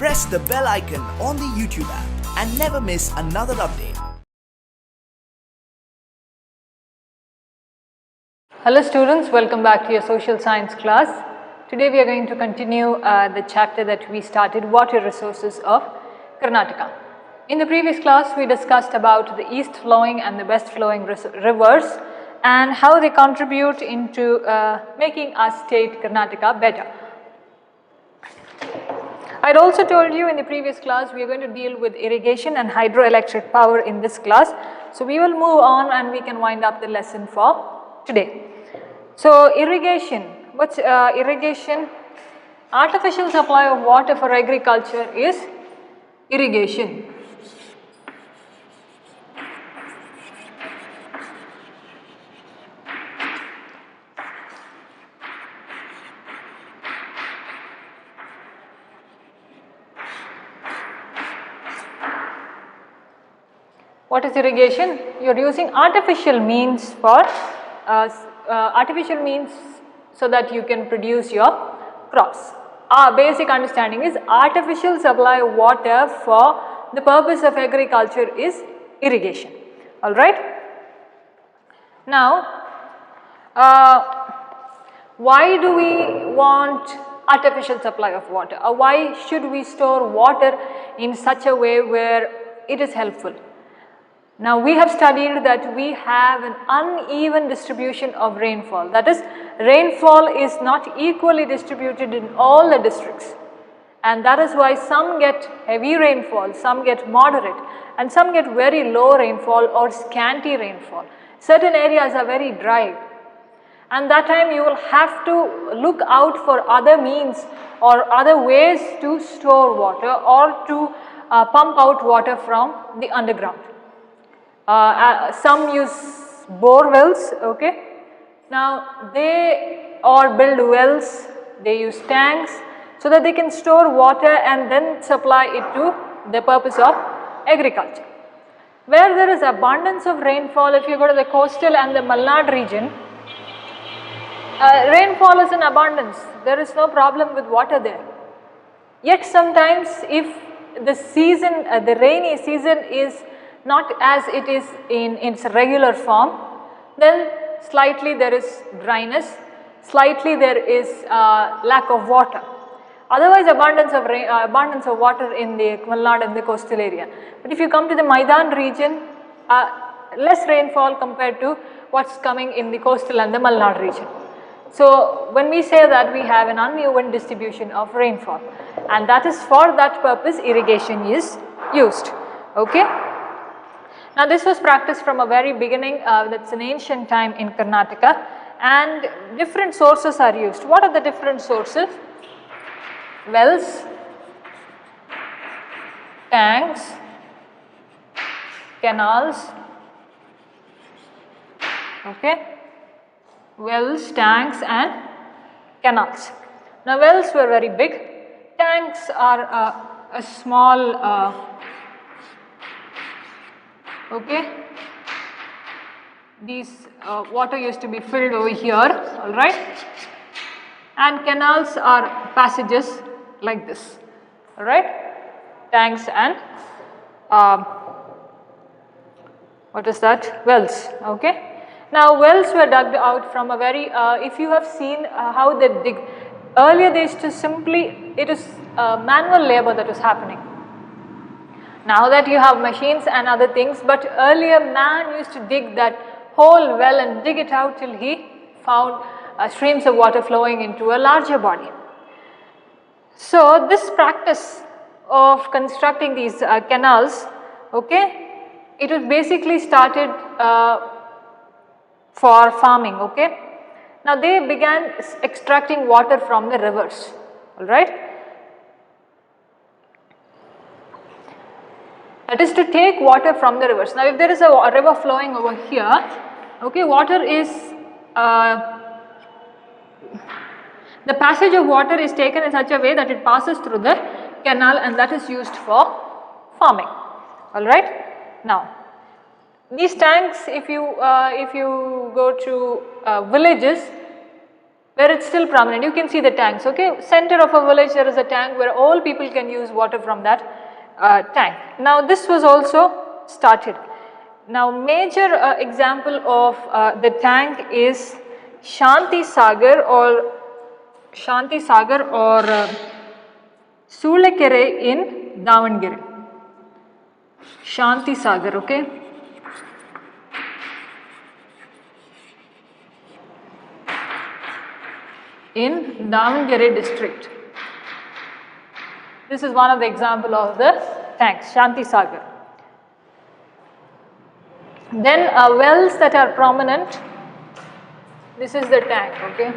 press the bell icon on the YouTube app and never miss another update. Hello students, welcome back to your social science class. Today we are going to continue the chapter that we started, water resources of Karnataka. In the previous class we discussed about the east flowing and the west flowing rivers and how they contribute into making our state Karnataka better. I had also told you in the previous class we are going to deal with irrigation and hydroelectric power in this class. So we will move on and we can wind up the lesson for today. So irrigation, what's irrigation? Artificial supply of water for agriculture is irrigation. What is irrigation? You are using artificial means for so that you can produce your crops. Our basic understanding is artificial supply of water for the purpose of agriculture is irrigation. Alright. Now, why do we want artificial supply of water, or why should we store water in such a way where it is helpful? Now we have studied that we have an uneven distribution of rainfall, that is rainfall is not equally distributed in all the districts, and that is why some get heavy rainfall, some get moderate and some get very low rainfall or scanty rainfall. Certain areas are very dry and that time you will have to look out for other means or other ways to store water or to pump out water from the underground. Some use bore wells, okay. Now they or build wells, they use tanks so that they can store water and then supply it to the purpose of agriculture. Where there is abundance of rainfall, if you go to the coastal and the Malnad region, rainfall is in abundance, there is no problem with water there. Yet sometimes if the season, the rainy season is not as it is in its regular form, then slightly there is dryness, slightly there is lack of water. Otherwise abundance of water in the Malnad and the coastal area. But if you come to the Maidan region, less rainfall compared to what's coming in the coastal and the Malnad region. So when we say that we have an uneven distribution of rainfall, and that is for that purpose irrigation is used, okay. Now this was practiced from a very beginning, that's an ancient time in Karnataka, and different sources are used. What are the different sources? Wells, tanks, canals, okay, wells, tanks and canals. Now wells were very big, tanks are a small okay, these water used to be filled over here, alright, and canals are passages like this, alright, tanks and what is that, wells, okay. Now wells were dug out from a very, if you have seen how they dig, earlier they used to simply, it is manual labor that was happening. Now that you have machines and other things, but earlier man used to dig that whole well and dig it out till he found streams of water flowing into a larger body. So this practice of constructing these canals, okay, it was basically started for farming, okay. Now they began extracting water from the rivers, alright. That is to take water from the rivers. Now if there is a river flowing over here, okay, water is, the passage of water is taken in such a way that it passes through the canal and that is used for farming, alright. Now these tanks, if you go to villages, where it's still prominent. You can see the tanks, okay. Center of a village there is a tank where all people can use water from that tank. Now this was also started. Now major example of the tank is Shanti Sagar or Sulekere in Davangere. Shanti Sagar, okay. In Davangere district. This is one of the example of the tanks, Shanti Sagar. Then wells that are prominent, this is the tank, okay.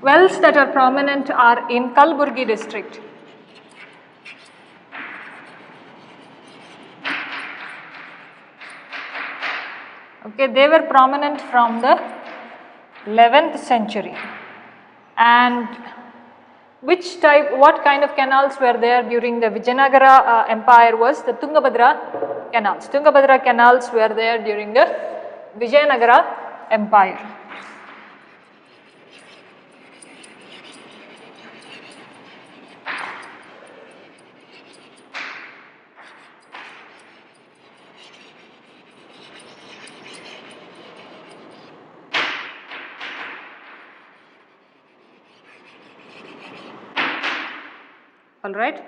Wells that are prominent are in Kalburgi district. Okay, they were prominent from the 11th century. And what kind of canals were there during the Vijayanagara Empire was the Tungabhadra canals. Tungabhadra canals were there during the Vijayanagara Empire. Alright.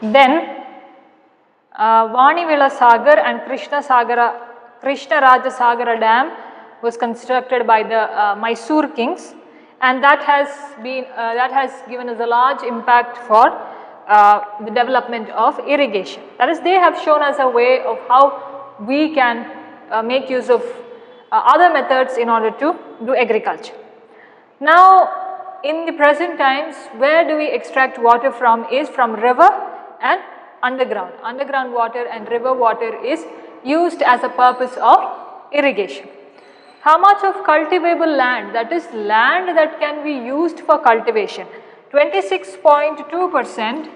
Then Vanivila Sagar and Krishna Raja Sagara Dam was constructed by the Mysore kings, and that has given us a large impact for the development of irrigation. That is, they have shown us a way of how we can make use of other methods in order to do agriculture. Now in the present times, where do we extract water from is from river and underground. Underground water and river water is used as a purpose of irrigation. How much of cultivable land, that is land that can be used for cultivation? 26.2%.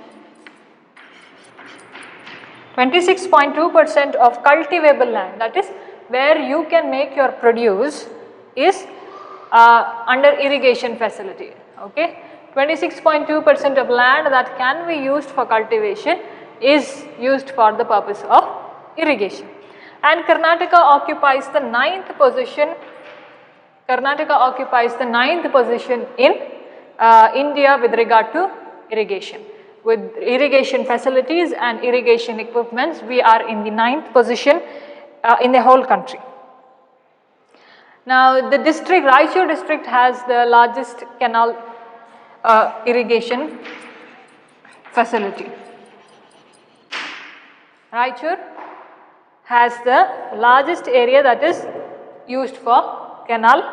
26.2% of cultivable land, that is where you can make your produce, is under irrigation facility, okay. 26.2% of land that can be used for cultivation is used for the purpose of irrigation. And Karnataka occupies the 9th position. Karnataka occupies the 9th position in India with regard to irrigation. With irrigation facilities and irrigation equipments, we are in the 9th position in the whole country. Now the district, Raichur district has the largest canal irrigation facility. Raichur has the largest area that is used for canal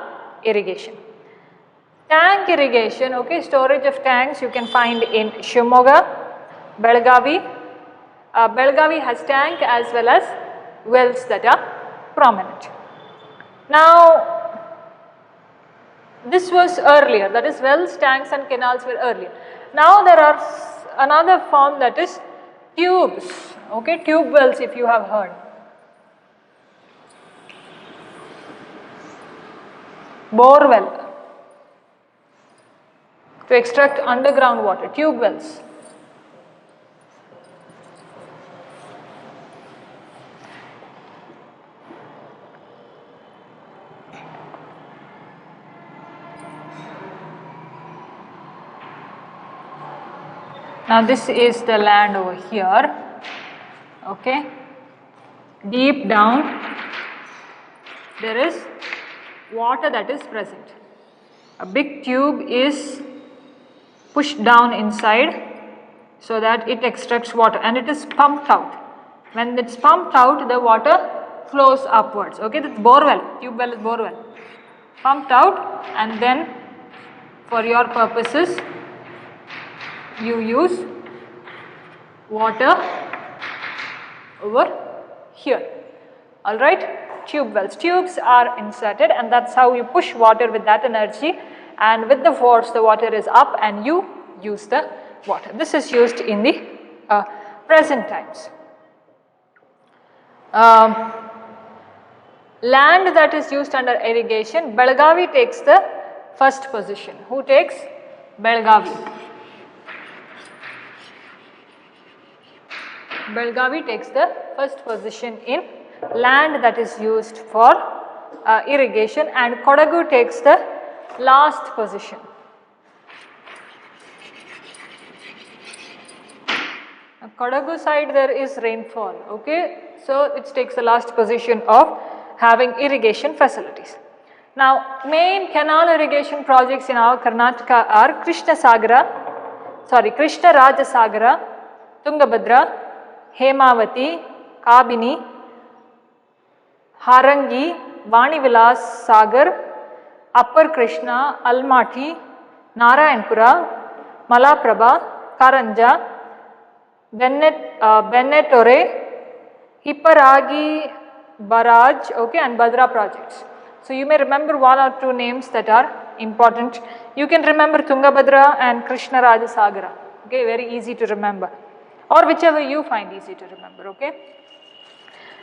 irrigation. Tank irrigation, okay, storage of tanks you can find in Shimoga, Belgavi. Belgavi has tank as well as wells that are prominent. Now, this was earlier, that is wells, tanks and canals were earlier. Now there are another form, that is tubes, okay, tube wells if you have heard. Bore well, to extract underground water, tube wells. Now this is the land over here, okay. Deep down there is water that is present. A big tube is pushed down inside so that it extracts water, and it is pumped out. When it's pumped out, the water flows upwards, okay. That's borewell, tube well is borewell. Pumped out, and then for your purposes you use water over here, alright. Tube wells, tubes are inserted, and that's how you push water with that energy, and with the force the water is up and you use the water. This is used in the present times. land that is used under irrigation, Belagavi takes the first position. Who takes? Belagavi. Belagavi takes the first position in land that is used for irrigation, and Kodagu takes the last position. Kodagu side there is rainfall, okay. So, it takes the last position of having irrigation facilities. Now, main canal irrigation projects in our Karnataka are Krishna Raja Sagara, Tungabhadra, Hemavati, Kabini, Harangi, Vanivilas Sagar, Upper Krishna, Almaty, Narayanpura, Malaprabha, Karanja, Bennetore, Hipparagi Barrage, okay, and Bhadra projects. So, you may remember one or two names that are important. You can remember Tungabhadra and Krishna Raja Sagara, okay, very easy to remember, or whichever you find easy to remember, okay.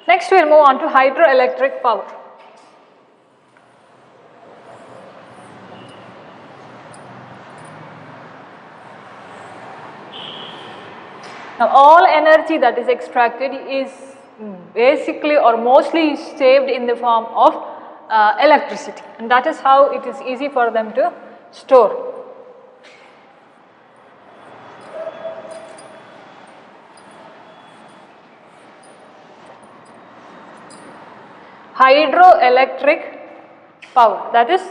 Next we will move on to hydroelectric power. Now, all energy that is extracted is basically or mostly saved in the form of electricity, and that is how it is easy for them to store. Hydroelectric power, that is,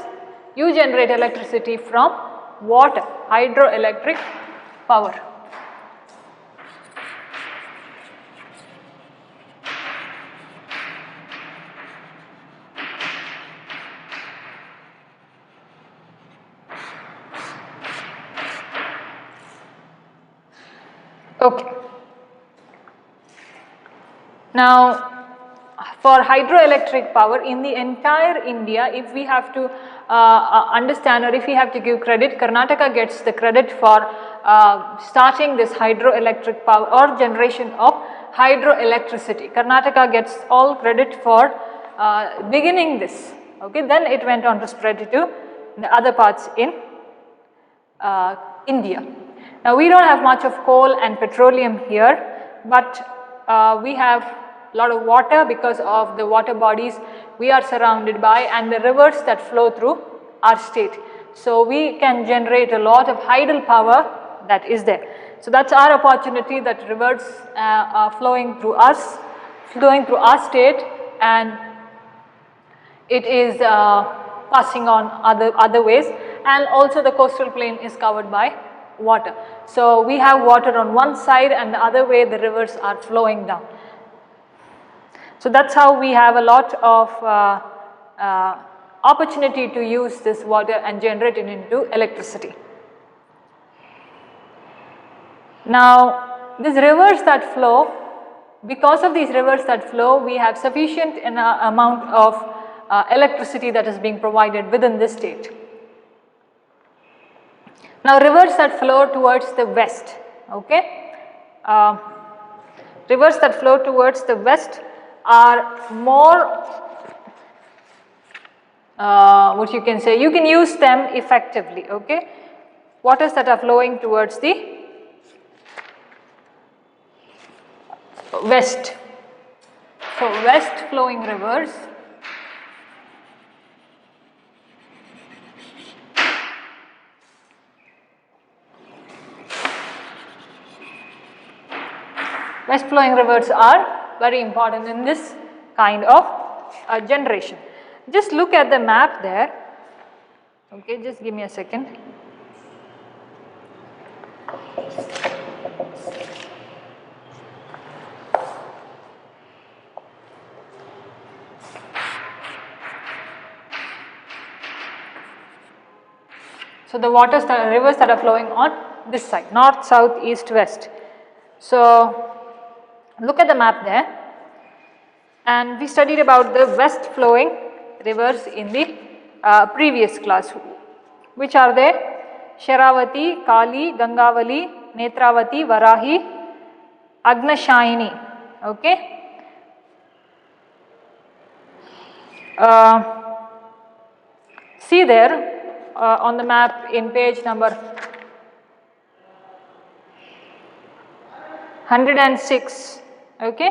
you generate electricity from water, hydroelectric power. Okay. Now, for hydroelectric power in the entire India, if we have to understand, or if we have to give credit, Karnataka gets the credit for starting this hydroelectric power or generation of hydroelectricity. Karnataka gets all credit for beginning this, okay. Then it went on to spread to the other parts in India. Now, we do not have much of coal and petroleum here, but we have a lot of water because of the water bodies we are surrounded by and the rivers that flow through our state. So, we can generate a lot of hydel power that is there. So, that is our opportunity, that rivers are flowing through us, flowing through our state, and it is passing on other ways, and also the coastal plain is covered by water. So, we have water on one side and the other way the rivers are flowing down. So, that is how we have a lot of opportunity to use this water and generate it into electricity. Now, these rivers that flow, because of these rivers that flow, we have sufficient amount of electricity that is being provided within this state. Now, rivers that flow towards the west, okay, rivers that flow towards the west are more, what you can say, you can use them effectively, okay. Waters that are flowing towards the west. So, west flowing rivers are very important in this kind of generation. Just look at the map there, okay, just give me a second. So, the rivers that are flowing on this side, north, south, east, west. So, look at the map there, and we studied about the west flowing rivers in the previous class. Which are they? Sharavati, Kali, Gangavali, Netravati, Varahi, Agnashayini, okay. see there on the map in page number 106, okay,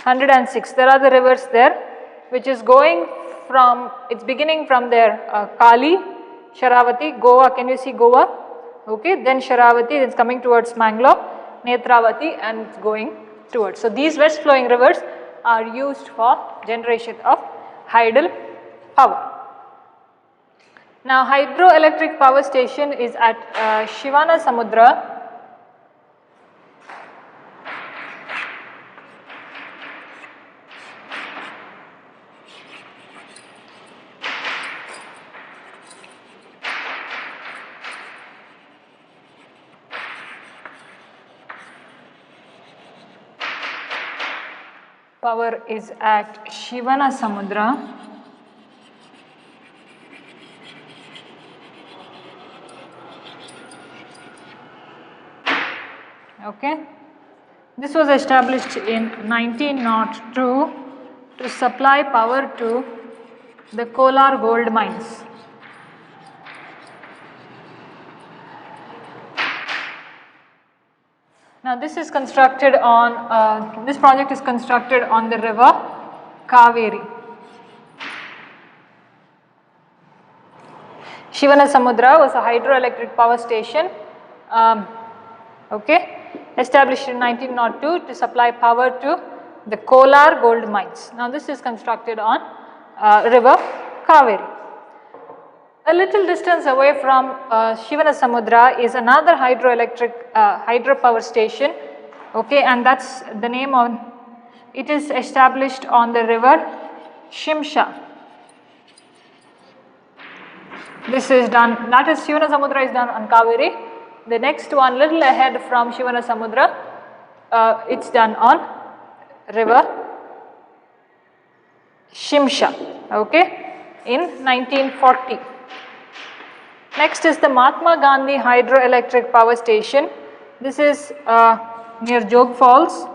106. There are the rivers there, which is going from, it's beginning from there, Kali, Sharavati, Goa. Can you see Goa? Okay, then Sharavati, it's coming towards Mangalore, Netravati, and it's going towards. So these west flowing rivers are used for generation of hydel power. Now hydroelectric power station is at Shivana Samudra. Power is at Shivana Samudra. Okay. This was established in 1902 to supply power to the Kolar gold mines. Now this is constructed on, this project is constructed on the river Kaveri. Shivana Samudra was a hydroelectric power station, okay, established in 1902 to supply power to the Kolar gold mines. Now this is constructed on river Kaveri. A little distance away from Shivana Samudra is another hydroelectric hydropower station, okay, and that's the name on, it is established on the river Shimsha. This is done, that is Shivana Samudra is done on Kaveri. The next one little ahead from Shivana Samudra, it's done on river Shimsha, okay, in 1940. Next is the Mahatma Gandhi Hydroelectric Power Station. This is near Jog Falls.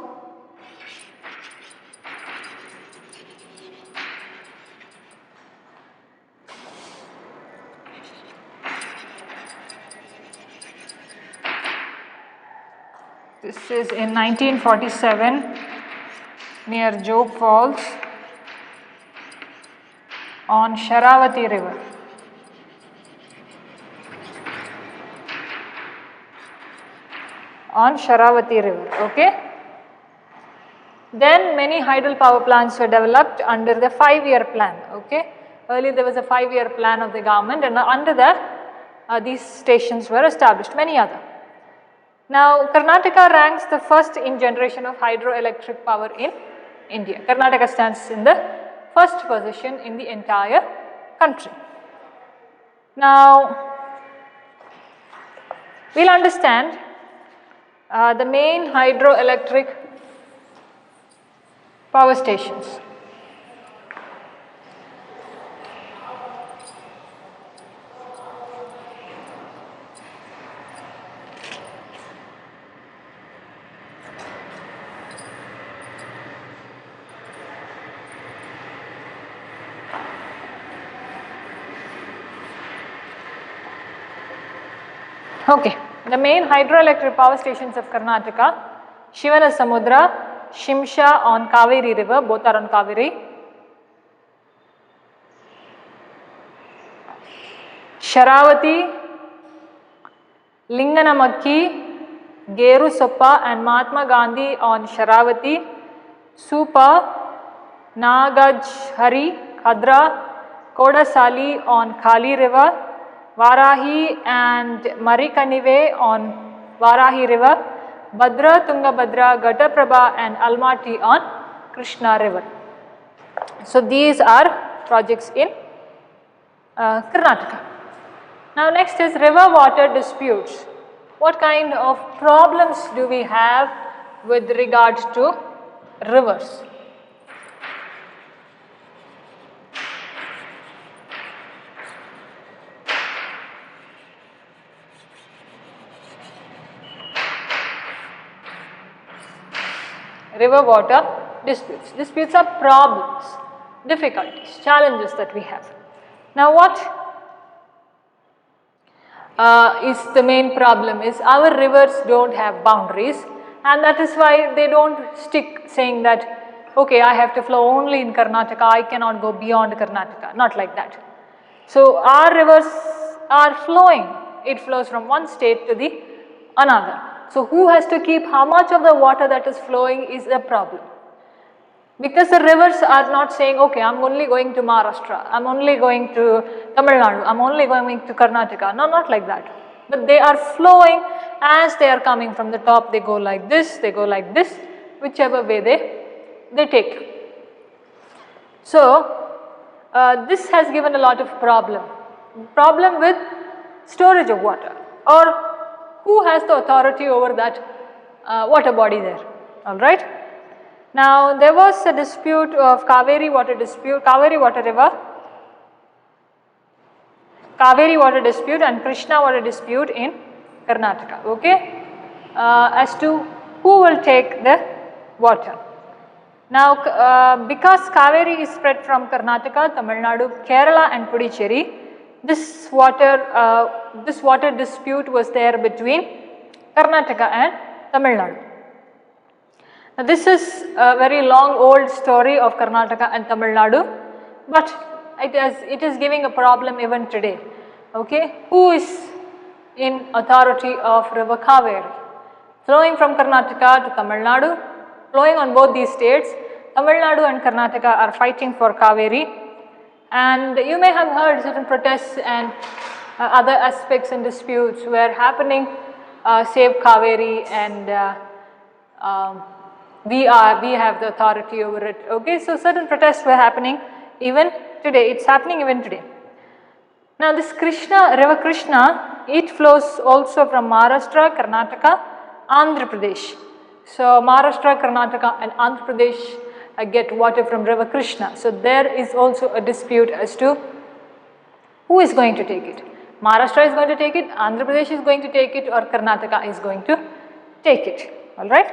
This is in 1947 near Jog Falls on Sharavati River. On Sharavati River, okay. Then many hydel power plants were developed under the 5-year plan, okay. Earlier there was a 5-year plan of the government, and under that these stations were established, many other. Now Karnataka ranks the first in generation of hydroelectric power in India. Karnataka stands in the first position in the entire country. Now we will understand the main hydroelectric power stations. Okay. The main hydroelectric power stations of Karnataka, Shivana Samudra, Shimsha on Kaveri River, both are on Kaveri. Sharavati, Linganamakki, Geru Soppa and Mahatma Gandhi on Sharavati, Supa, Nagajhari, Khadra, Kodasali on Kali River, Varahi and Marikanive on Varahi River, Bhadra, Tungabhadra, Ghataprabha and Almaty on Krishna River. So these are projects in Karnataka. Now next is river water disputes. What kind of problems do we have with regards to rivers? River water disputes. Disputes are problems. difficulties, challenges that we have. Now what is the main problem is our rivers don't have boundaries, and that is why they don't stick saying that, okay, I have to flow only in Karnataka, I cannot go beyond Karnataka, not like that. So our rivers are flowing, it flows from one state to the another. So who has to keep how much of the water that is flowing is a problem. Because the rivers are not saying, okay, I am only going to Maharashtra, I am only going to Tamil Nadu, I am only going to Karnataka. No, not like that. But they are flowing as they are coming from the top. They go like this, they go like this, whichever way they take. So, this has given a lot of problem with storage of water, or who has the authority over that water body there, alright. Now there was a dispute of Kaveri water and Krishna water dispute in Karnataka, okay, as to who will take the water. Now because Kaveri is spread from Karnataka, Tamil Nadu, Kerala and Puducherry, this water dispute was there between Karnataka and Tamil Nadu. Now this is a very long old story of Karnataka and Tamil Nadu, but it is giving a problem even today. Okay, who is in authority of river Kaveri? Flowing from Karnataka to Tamil Nadu, flowing on both these states, Tamil Nadu and Karnataka are fighting for Kaveri, and you may have heard certain protests and other aspects and disputes were happening, save Kaveri, and we have the authority over it. Okay, so certain protests were happening even today, it's happening even today. Now this river Krishna, it flows also from Maharashtra, Karnataka, Andhra Pradesh. So Maharashtra, Karnataka and Andhra Pradesh get water from river Krishna. So there is also a dispute as to who is going to take it. Maharashtra is going to take it, Andhra Pradesh is going to take it, or Karnataka is going to take it, alright.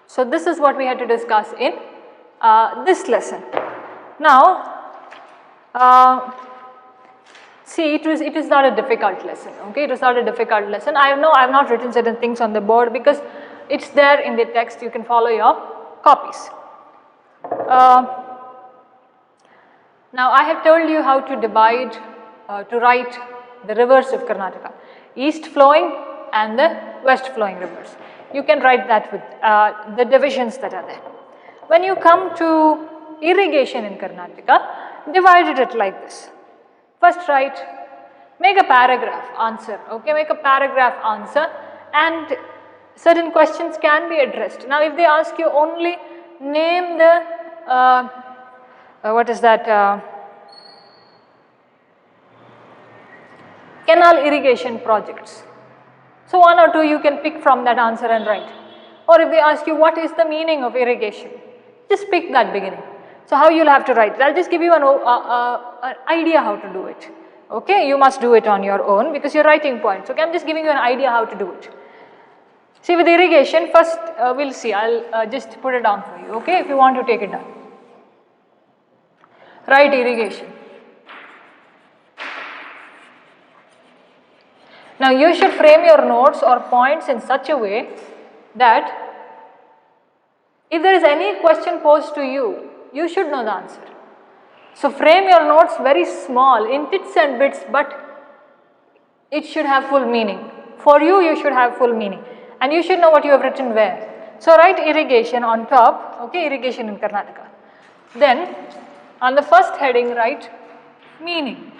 So this is what we had to discuss in this lesson. Now see, it is not a difficult lesson, okay, it is not a difficult lesson. I know I have not written certain things on the board because it's there in the text, you can follow your copies. Now I have told you how to divide, to write the rivers of Karnataka, east flowing and the west flowing rivers. You can write that with the divisions that are there. When you come to irrigation in Karnataka, divided it like this. First write, make a paragraph answer, okay, make a paragraph answer, and certain questions can be addressed. Now if they ask you only name the, what is that, canal irrigation projects. So one or two you can pick from that answer and write. Or if they ask you what is the meaning of irrigation, just pick that beginning. So how you will have to write it? I will just give you an idea how to do it. Okay, you must do it on your own because you are writing points. Okay, I am just giving you an idea how to do it. See, with irrigation, first we will see, I will just put it down for you, okay, if you want to take it down. Write irrigation. Now you should frame your notes or points in such a way that if there is any question posed to you, you should know the answer. So frame your notes very small in bits and bits, but it should have full meaning. For you, you should have full meaning and you should know what you have written where. So write irrigation on top, okay, irrigation in Karnataka. Then on the first heading write meaning.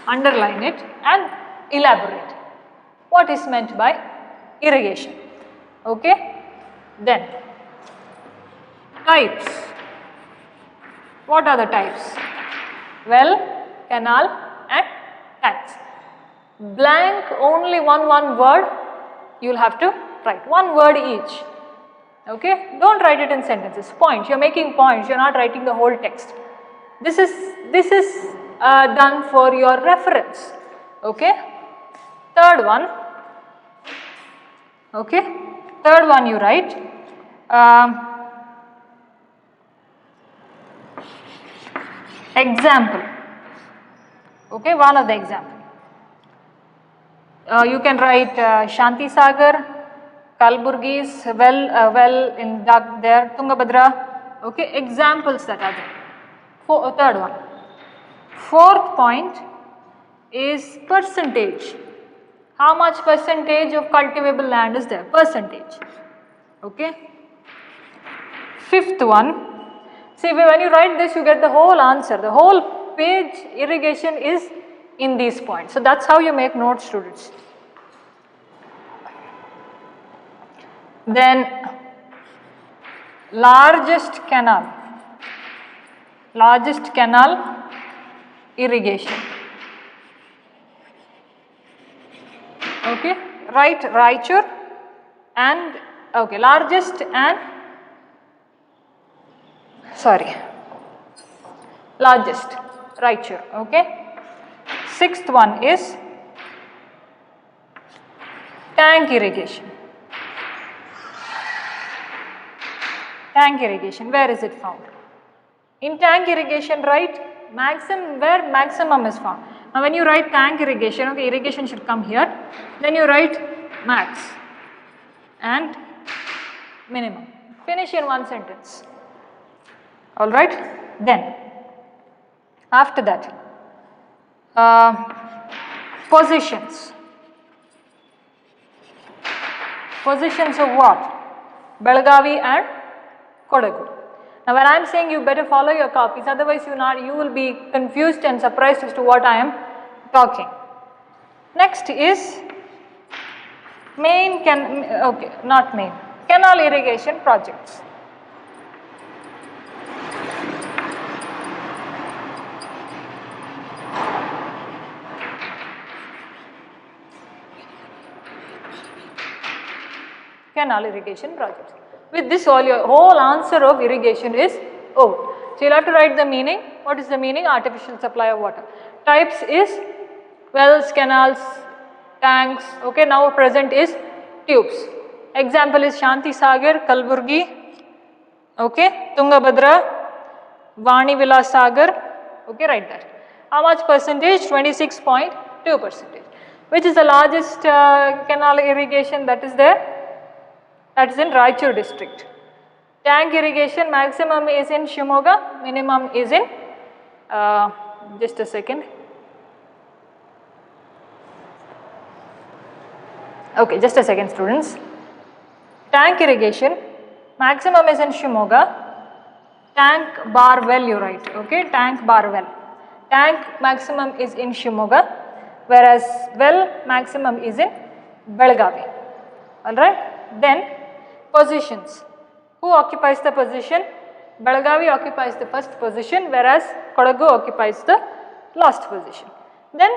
Underline it and elaborate what is meant by irrigation, okay. Then types, what are the types? Well, canal and tanks. Blank, only one word you will have to write, one word each, okay. Don't write it in sentences, points, you are making points, you are not writing the whole text. This is done for your reference, okay. Third one, okay, third one you write Example, okay, one of the example. You can write Shanti Sagar, Kalburgi's well in there, Tungabhadra, okay, examples that are there. Third one. Fourth point is percentage. How much percentage of cultivable land is there? Percentage, okay. Fifth one, see when you write this you get the whole answer, the whole page irrigation is in these points. So that's how you make notes, students. Then largest canal irrigation. Okay, write Raichur and okay, largest and largest Raichur, okay. Sixth one is tank irrigation. Tank irrigation, where is it found? In tank irrigation, write maximum, where maximum is found. Now when you write tank irrigation, okay, irrigation should come here, then you write max and minimum. Finish in one sentence. Alright, then after that, positions. Positions of what? Belagavi and Kodagu. Now when I am saying you better follow your copies, otherwise you will be confused and surprised as to what I am talking. Next is canal irrigation projects. Canal irrigation projects. With this all your whole answer of irrigation is O. So you will have to write the meaning. What is the meaning? Artificial supply of water. Types is wells, canals, tanks. Okay, now present is tubes. Example is Shanti Sagar, Kalburgi, okay, Tungabhadra, Vani Vilas Sagar. Okay, write that. How much percentage? 26.2%. Which is the largest canal irrigation that is there? That is in Raichur district. Tank irrigation maximum is in Shimoga, minimum is in, just a second. Okay, just a second students. Tank irrigation maximum is in Shimoga. Tank bar well you write, okay, tank bar well. Tank maximum is in Shimoga, whereas well maximum is in Belagavi. Alright, then positions. Who occupies the position? Belagavi occupies the first position, whereas Kodagu occupies the last position. Then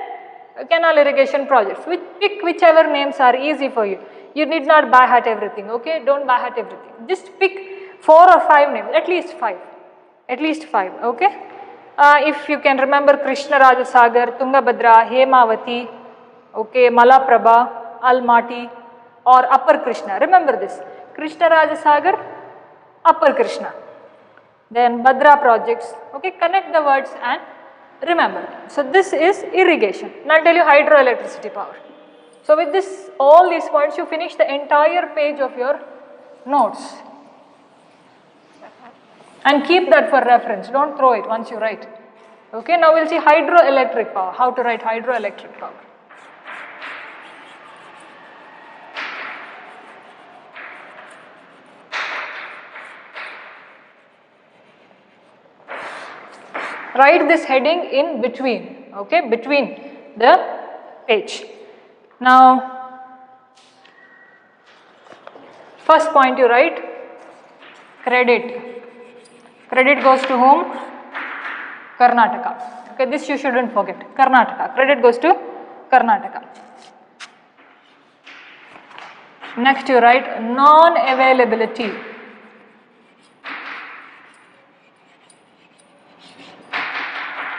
canal irrigation projects. Pick whichever names are easy for you. You need not by heart everything, okay? Don't by heart everything. Just pick 4 or 5 names, at least 5. At least 5, okay? If you can remember Krishna Rajasagar, Tungabhadra, Hemavati, okay, Malaprabha, Almaty or Upper Krishna. Remember this. Krishna Rajasagar, Upper Krishna. Then Bhadra projects, okay, connect the words and remember them. So this is irrigation. Now I'll tell you hydroelectricity power. So with this, all these points, you finish the entire page of your notes. And keep that for reference, don't throw it once you write. Okay, now we'll see hydroelectric power, how to write hydroelectric power. Write this heading in between, okay, between the page. Now, first point you write, credit. Credit goes to whom? Karnataka. Okay, this you shouldn't forget. Karnataka. Credit goes to Karnataka. Next you write non-availability.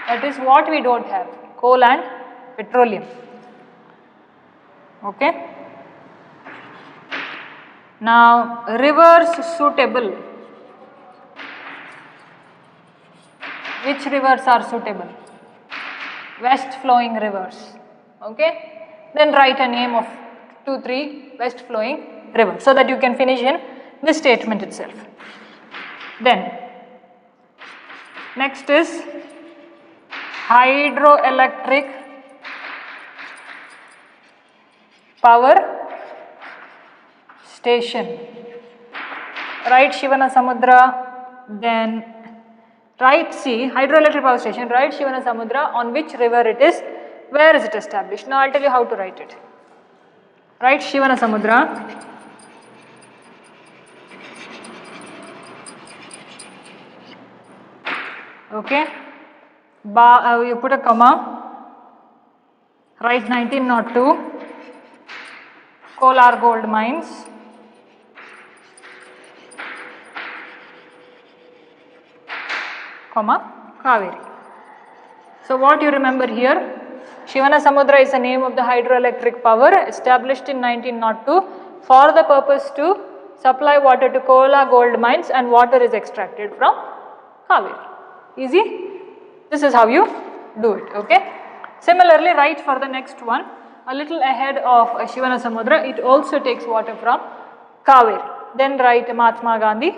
That is what we don't have, coal and petroleum. Okay. Now rivers suitable. Which rivers are suitable? West flowing rivers. Okay. Then write a name of 2-3 west flowing rivers so that you can finish in this statement itself. Then next is hydroelectric power station. Write Shivana Samudra, then write, see, hydroelectric power station, write Shivana Samudra, on which river it is, where is it established. Now I will tell you how to write it. Write Shivana Samudra. Okay, you put a comma, write 1902, Kolar gold mines, comma, Kaveri. So what you remember here, Shivana Samudra is the name of the hydroelectric power established in 1902 for the purpose to supply water to Kolar gold mines, and water is extracted from Kaveri. Easy? This is how you do it, okay? Similarly, write for the next one, a little ahead of Shivana Samudra, it also takes water from Kaveri. Then write Mahatma Gandhi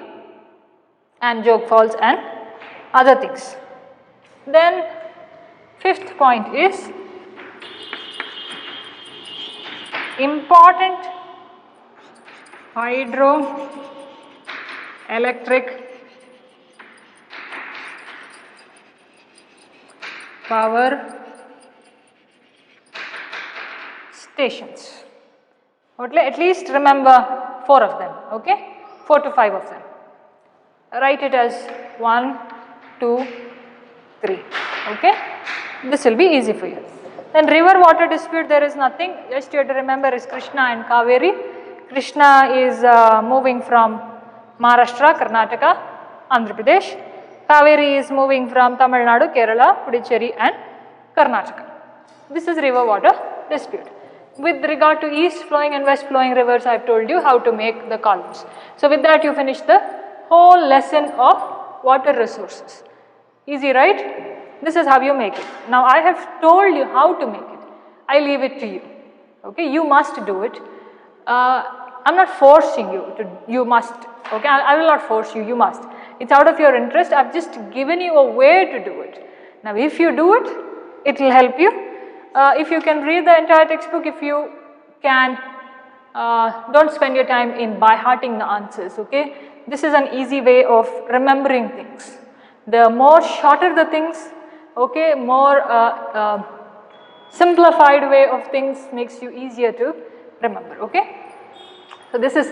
and Jog Falls and other things. Then fifth point is important hydroelectric power stations. At least remember 4 of them, okay? 4 to 5 of them. Write it as 1, 2, 3, okay? This will be easy for you. Then river water dispute, there is nothing, just you have to remember is Krishna and Kaveri. Krishna is moving from Maharashtra, Karnataka, Andhra Pradesh. Kaveri is moving from Tamil Nadu, Kerala, Puducherry and Karnataka. This is river water dispute. With regard to east flowing and west flowing rivers, I have told you how to make the columns. So with that you finish the whole lesson of water resources. Easy, right? This is how you make it. Now I have told you how to make it. I leave it to you. Okay, you must do it. I am not forcing you to, you must. Okay, I will not force you, you must. It's out of your interest. I have just given you a way to do it. Now if you do it, it will help you. If you can read the entire textbook, if you can, don't spend your time in by hearting the answers, okay. This is an easy way of remembering things. The more shorter the things, okay, more simplified way of things makes you easier to remember, okay. So this is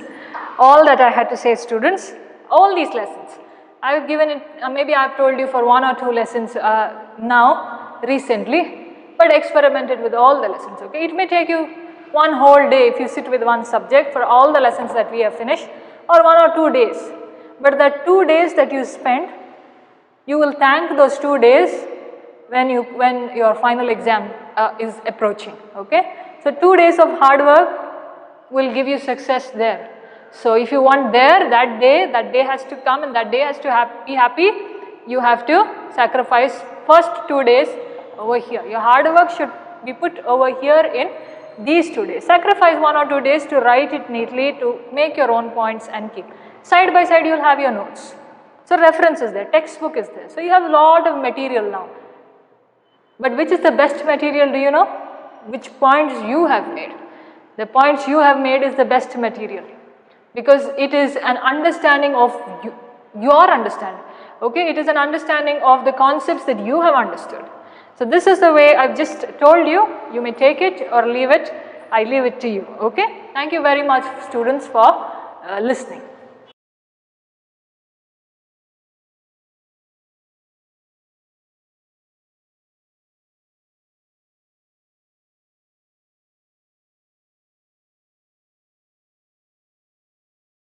all that I had to say, students. All these lessons, I have given it, maybe I have told you for 1 or 2 lessons now, recently, but experimented with all the lessons, okay. It may take you 1 whole day if you sit with one subject for all the lessons that we have finished, or 1 or 2 days. But the 2 days that you spend, you will thank those 2 days when your final exam is approaching, okay. So 2 days of hard work will give you success there. So if you want there, that day has to come and that day has to be happy, you have to sacrifice first 2 days over here. Your hard work should be put over here in these 2 days. Sacrifice 1 or 2 days to write it neatly, to make your own points and keep. Side by side you will have your notes. So reference is there, textbook is there. So you have a lot of material now. But which is the best material, do you know? Which points you have made. The points you have made is the best material, because it is an understanding of your understanding, okay. It is an understanding of the concepts that you have understood. So this is the way I have just told you. You may take it or leave it. I leave it to you, okay. Thank you very much, students, for listening.